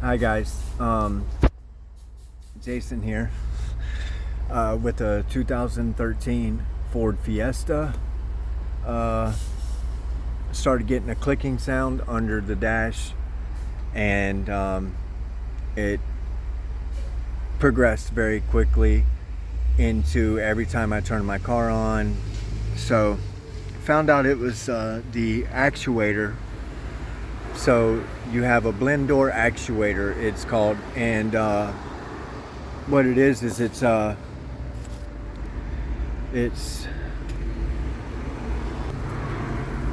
Hi guys, Jason here with a 2013 Ford Fiesta. Started getting a clicking sound under the dash, and it progressed very quickly into every time I turned my car on. So found out it was the actuator. So you have a blend door actuator, it's called, and what it is it's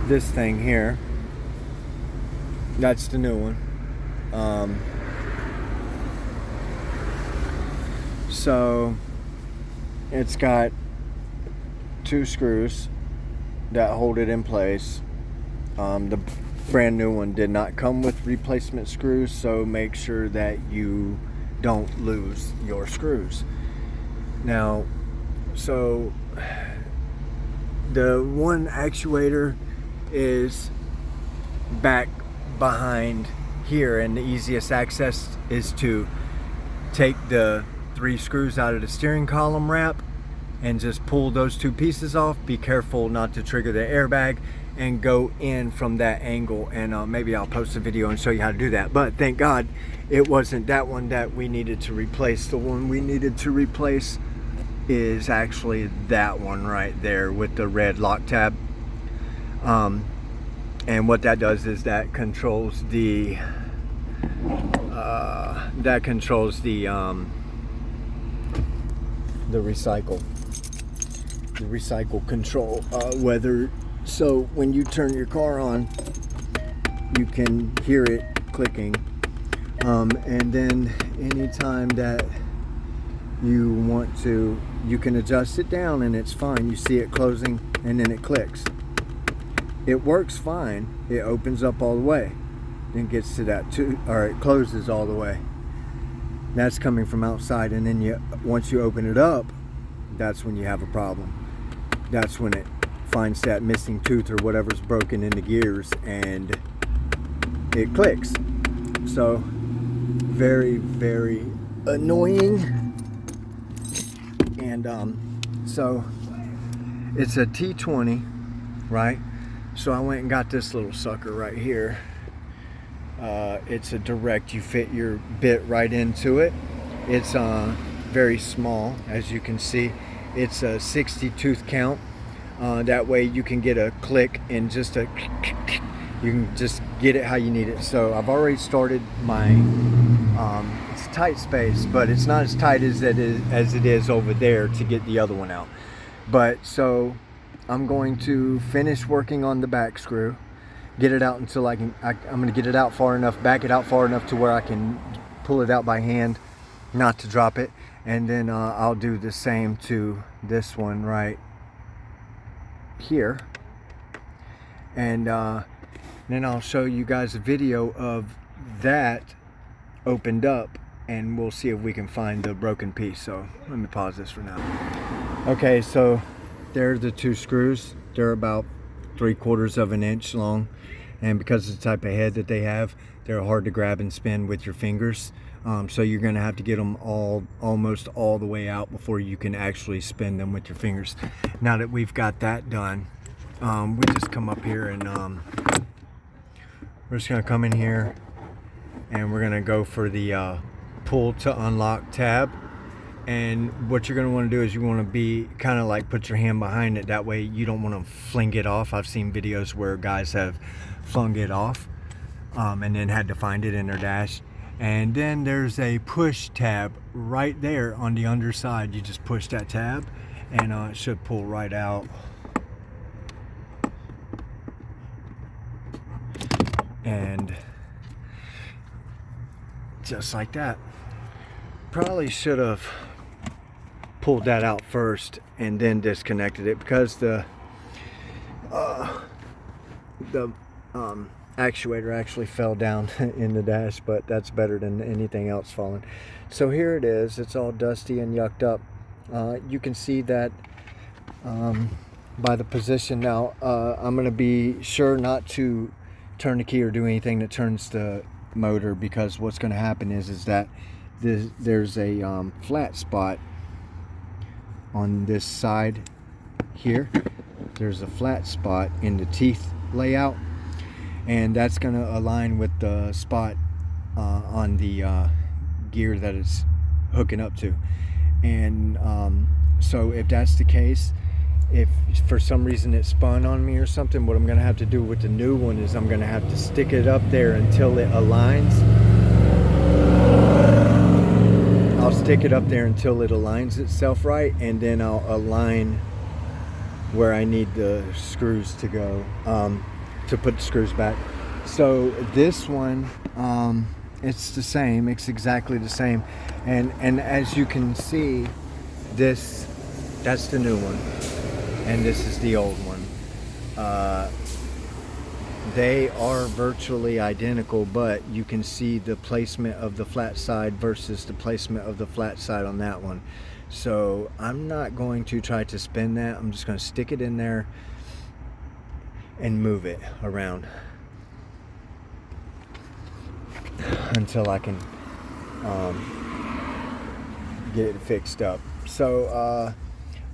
this thing here. That's the new one. So it's got two screws that hold it in place. The brand new one did not come with replacement screws, so make sure that you don't lose your screws. Now, so the one actuator is back behind here, and the easiest access is to take the three screws out of the steering column wrap and just pull those two pieces off. Be careful not to trigger the airbag and go in from that angle, and maybe I'll post a video and show you how to do that. But thank God it wasn't that one that we needed to replace. The one we needed to replace is actually that one right there with the red lock tab. And what that does is that controls the recycle control, whether so when you turn your car on, you can hear it clicking, and then anytime that you want to, you can adjust it down and it's fine. You see it closing and then it clicks. It works fine. It opens up all the way, then gets to that too, or it closes all the way. That's coming from outside, and then once you open it up, that's when you have a problem. That's when it finds that missing tooth or whatever's broken in the gears, and it clicks. So very, very annoying. And so it's a T20, right? So I went and got this little sucker right here. It's a direct, you fit your bit right into it. It's very small, as you can see. It's a 60 tooth count. That way you can get a click and just you can just get it how you need it. So I've already started my, it's a tight space, but it's not as tight as it is over there to get the other one out. But so I'm going to finish working on the back screw, get it out until I'm going to get it out far enough, back it out far enough to where I can pull it out by hand, not to drop it. And then I'll do the same to this one right here. And then I'll show you guys a video of that opened up, and we'll see if we can find the broken piece. So let me pause this for now. Okay, so there are the two screws. They're about 3/4 of an inch long, and because of the type of head that they have, they're hard to grab and spin with your fingers. So you're going to have to get them almost all the way out before you can actually spin them with your fingers. Now that we've got that done, we just come up here and we're just going to come in here, and we're going to go for the pull to unlock tab. And what you're going to want to do is you want to be kind of like put your hand behind it. That way you don't want to fling it off. I've seen videos where guys have flung it off and then had to find it in their dash. And then there's a push tab right there on the underside. You just push that tab and it should pull right out. And just like that. Probably should have pulled that out first and then disconnected it, because the actuator actually fell down in the dash, but that's better than anything else falling. So here it is. It's all dusty and yucked up. You can see that by the position. Now I'm going to be sure not to turn the key or do anything that turns the motor, because what's going to happen is that there's a flat spot on this side here. There's a flat spot in the teeth layout, and that's going to align with the spot on the gear that it's hooking up to. And so if that's the case, if for some reason it spun on me or something, what I'm going to have to do with the new one is I'm going to have to stick it up there until it aligns. I'll stick it up there until it aligns itself right, and then I'll align where I need the screws to go, to put the screws back. So this one, it's the same, it's exactly the same. And as you can see, that's the new one, and this is the old one. They are virtually identical, but you can see the placement of the flat side versus the placement of the flat side on that one. So I'm not going to try to spin that. I'm just going to stick it in there and move it around until I can get it fixed up. So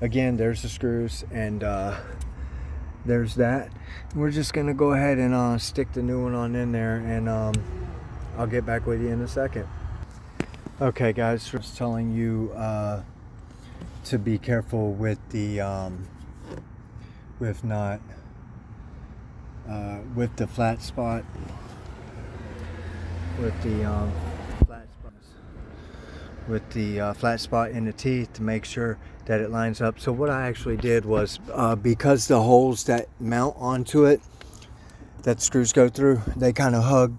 again, there's the screws, and there's that. We're just gonna go ahead and stick the new one on in there, and I'll get back with you in a second. Okay guys, just telling you to be careful with the with the flat spot, with the flat spot in the teeth, to make sure that it lines up. So what I actually did was, because the holes that mount onto it, that screws go through, they kind of hug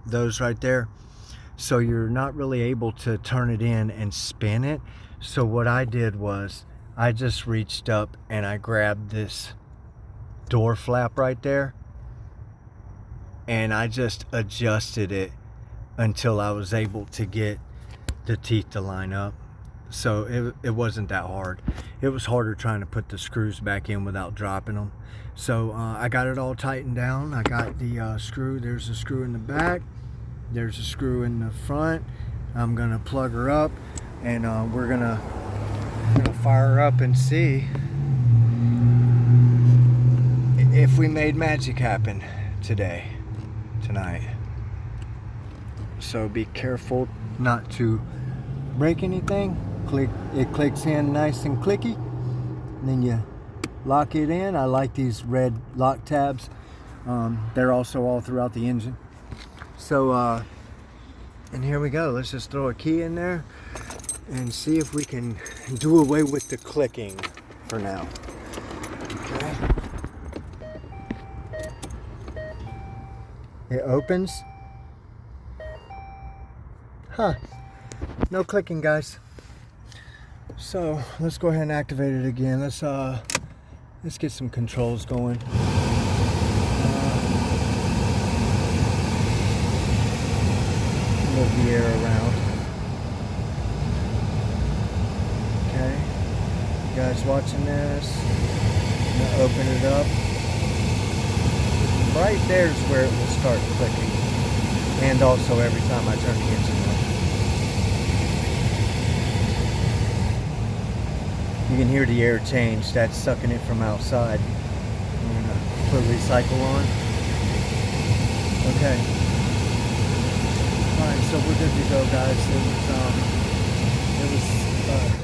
those right there. So you're not really able to turn it in and spin it. So what I did was, I just reached up and I grabbed this door flap right there, and I just adjusted it until I was able to get the teeth to line up. So it wasn't that hard. It was harder trying to put the screws back in without dropping them. So I got it all tightened down. I got the screw. There's a screw in the back. There's a screw in the front. I'm gonna plug her up, and we're gonna fire her up and see if we made magic happen tonight. So be careful not to break anything. It clicks in nice and clicky, and then you lock it in. I like these red lock tabs. They're also all throughout the engine. So and here we go. Let's just throw a key in there and see if we can do away with the clicking for now. Okay. It opens. Huh. No clicking, guys. So let's go ahead and activate it again. Let's get some controls going. Move the air around. Okay. You guys watching this? I'm gonna open it up. Right there's where it will start clicking. And also every time I turn the engine on. You can hear the air change. That's sucking it from outside. I'm gonna put recycle on. Okay. Alright, so we're good to go, guys. It was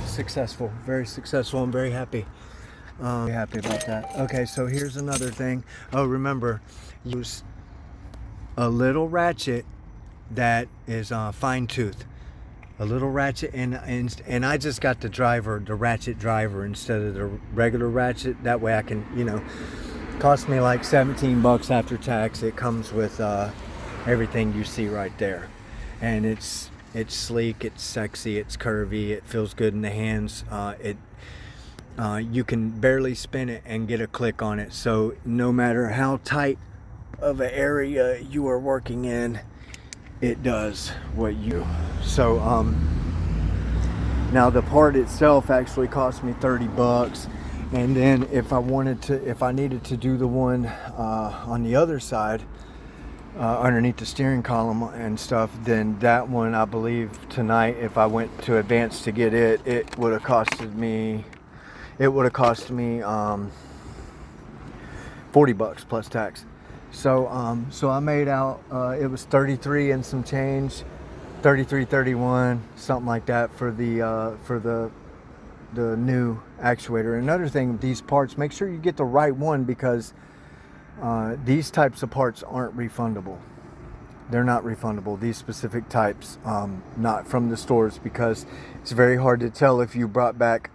successful. Very successful. I'm very happy. Very happy about that. Okay, so here's another thing. Oh, remember, use a little ratchet that is fine tooth. A little ratchet, and I just got the ratchet driver instead of the regular ratchet. That way I can, cost me like $17 after tax. It comes with everything you see right there, and it's sleek, it's sexy, it's curvy, it feels good in the hands. You can barely spin it and get a click on it. So no matter how tight of an area you are working in, it does what you. So now the part itself actually cost me $30, and then if I needed to do the one on the other side, underneath the steering column and stuff, then that one, I believe tonight, if I went to Advance to get it, it would have costed me, $40 plus tax. So so I made out, it was 33 and some change, 33.31, something like that for the new actuator. Another thing with these parts, make sure you get the right one, because these types of parts aren't refundable. They're not refundable. These specific types, not from the stores, because it's very hard to tell if you brought back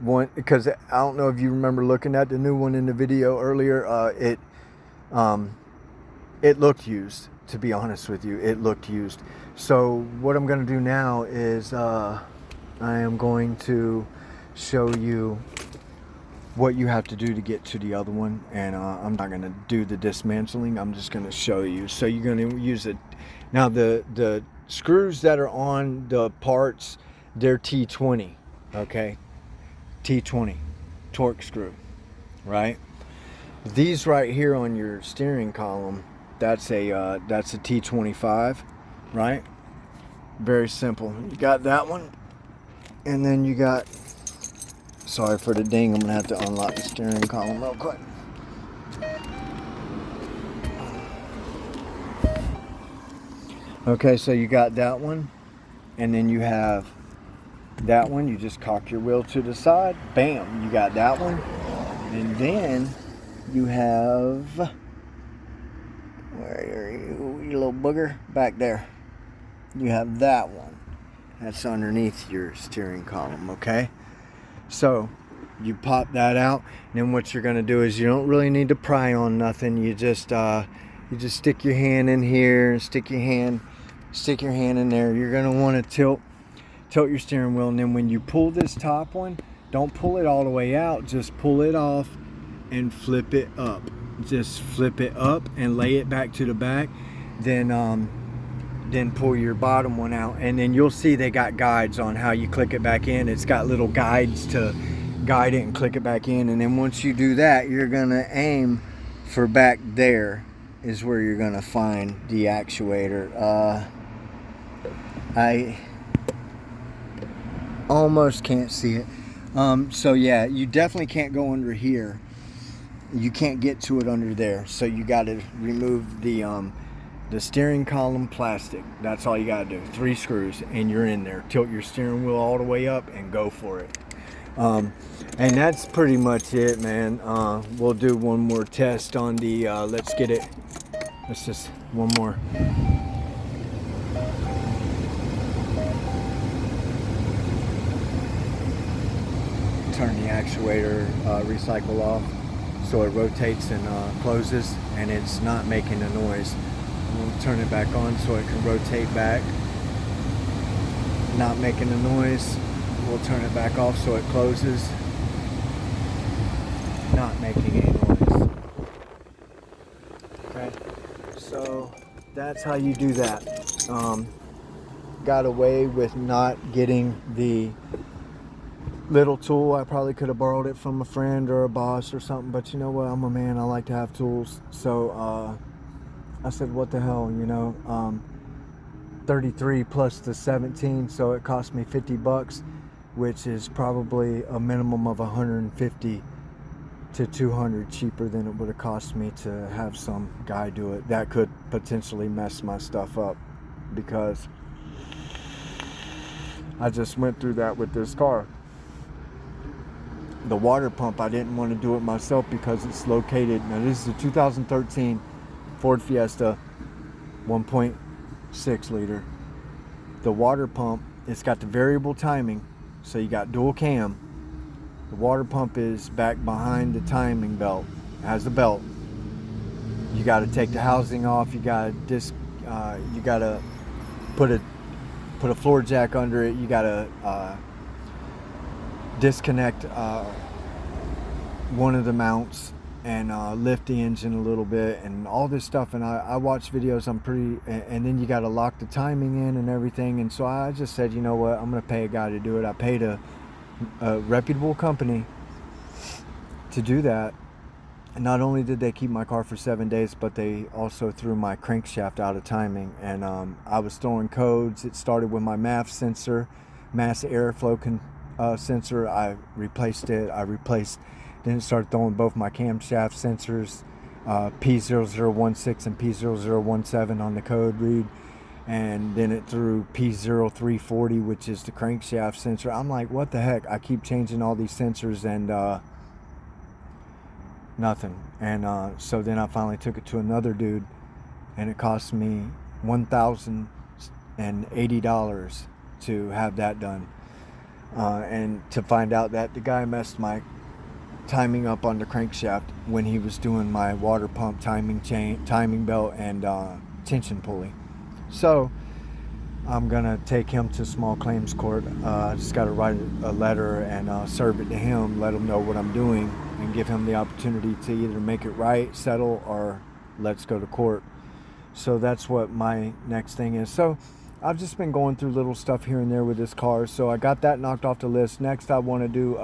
one. Because I don't know if you remember looking at the new one in the video earlier. It looked used. To be honest with you, it looked used. So what I'm going to do now is I am going to show you what you have to do to get to the other one, and I'm not going to do the dismantling. I'm just going to show you. So you're going to use it. Now the screws that are on the parts, they're T20, okay? T20 torque screw, right? These right here on your steering column, that's a T25, right? Very simple. You got that one, and then you got, sorry for the ding, I'm gonna have to unlock the steering column real quick. Okay, so you got that one, and then you have that one. You just cock your wheel to the side, bam, you got that one. And then you have, where are you, you little booger? Back there. You have that one. That's underneath your steering column, okay? So you pop that out, and then what you're going to do is, you don't really need to pry on nothing. You just stick your hand in here and stick your hand in there. You're going to want to tilt your steering wheel, and then when you pull this top one, don't pull it all the way out. Just pull it off and flip it up. Just flip it up and lay it back to the back. Then pull your bottom one out, and then you'll see they got guides on how you click it back in. It's got little guides to guide it and click it back in. And then once you do that, you're gonna aim for back there is where you're gonna find the actuator. I almost can't see it. So yeah, you definitely can't go under here. You can't get to it under there. So you got to remove the steering column plastic. That's all you got to do. 3 screws and you're in there. Tilt your steering wheel all the way up and go for it. And that's pretty much it, man. We'll do one more test on the, let's get it. Let's just, one more. Turn the actuator recycle off so it rotates and closes, and it's not making a noise. We'll turn it back on so it can rotate back, not making a noise. We'll turn it back off so it closes, not making a noise. Okay, so that's how you do that. Got away with not getting the little tool. I probably could have borrowed it from a friend or a boss or something, but you know what, I'm a man, I like to have tools. So I said, what the hell, you know, 33 plus the 17, so it cost me $50, which is probably a minimum of 150 to 200 cheaper than it would have cost me to have some guy do it. That could potentially mess my stuff up, because I just went through that with this car. The water pump, I didn't want to do it myself because it's located, now this is a 2013 Ford Fiesta 1.6 liter. The water pump, it's got the variable timing, so you got dual cam. The water pump is back behind the timing belt. It has a belt. You got to take the housing off. You got to put a floor jack under it. You got to disconnect one of the mounts and lift the engine a little bit and all this stuff. And I watch videos. And then you got to lock the timing in and everything. And so I just said, you know what, I'm gonna pay a guy to do it. I paid a reputable company to do that, not only did they keep my car for 7 days, but they also threw my crankshaft out of timing. And I was throwing codes. It started with my MAF sensor, mass airflow sensor. I replaced it. Then it started throwing both my camshaft sensors, P0016 and P0017 on the code read. And then it threw P0340, which is the crankshaft sensor. I'm like, what the heck? I keep changing all these sensors and nothing. And so then I finally took it to another dude, and it cost me $1,080 to have that done. And to find out that the guy messed my timing up on the crankshaft when he was doing my water pump timing belt and tension pulley. So I'm gonna take him to small claims court. I just gotta write a letter and serve it to him, let him know what I'm doing, and give him the opportunity to either make it right, settle, or let's go to court. So that's what my next thing is. So I've just been going through little stuff here and there with this car. So I got that knocked off the list. Next I want to do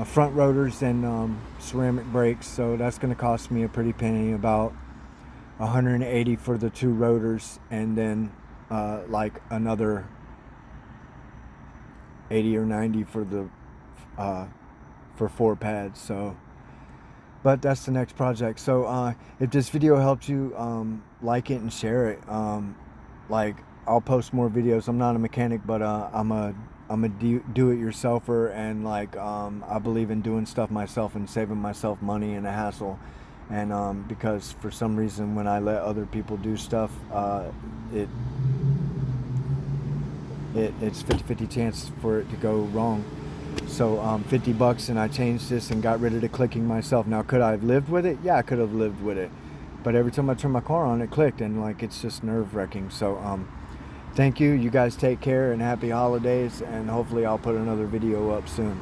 front rotors and ceramic brakes. So that's going to cost me a pretty penny, about $180 for the 2 rotors, and then like another $80 or $90 for the for 4 pads. So, but that's the next project. So if this video helped you, like it and share it. Like, I'll post more videos. I'm not a mechanic, but I'm a do-it-yourselfer, and like I believe in doing stuff myself and saving myself money and a hassle. And because for some reason when I let other people do stuff, it's 50-50 chance for it to go wrong. So $50 and I changed this and got rid of the clicking myself. Now, could I have lived with it? Yeah, I could have lived with it. But every time I turn my car on, it clicked, and like it's just nerve-wracking. So thank you. You guys take care and happy holidays, and hopefully I'll put another video up soon.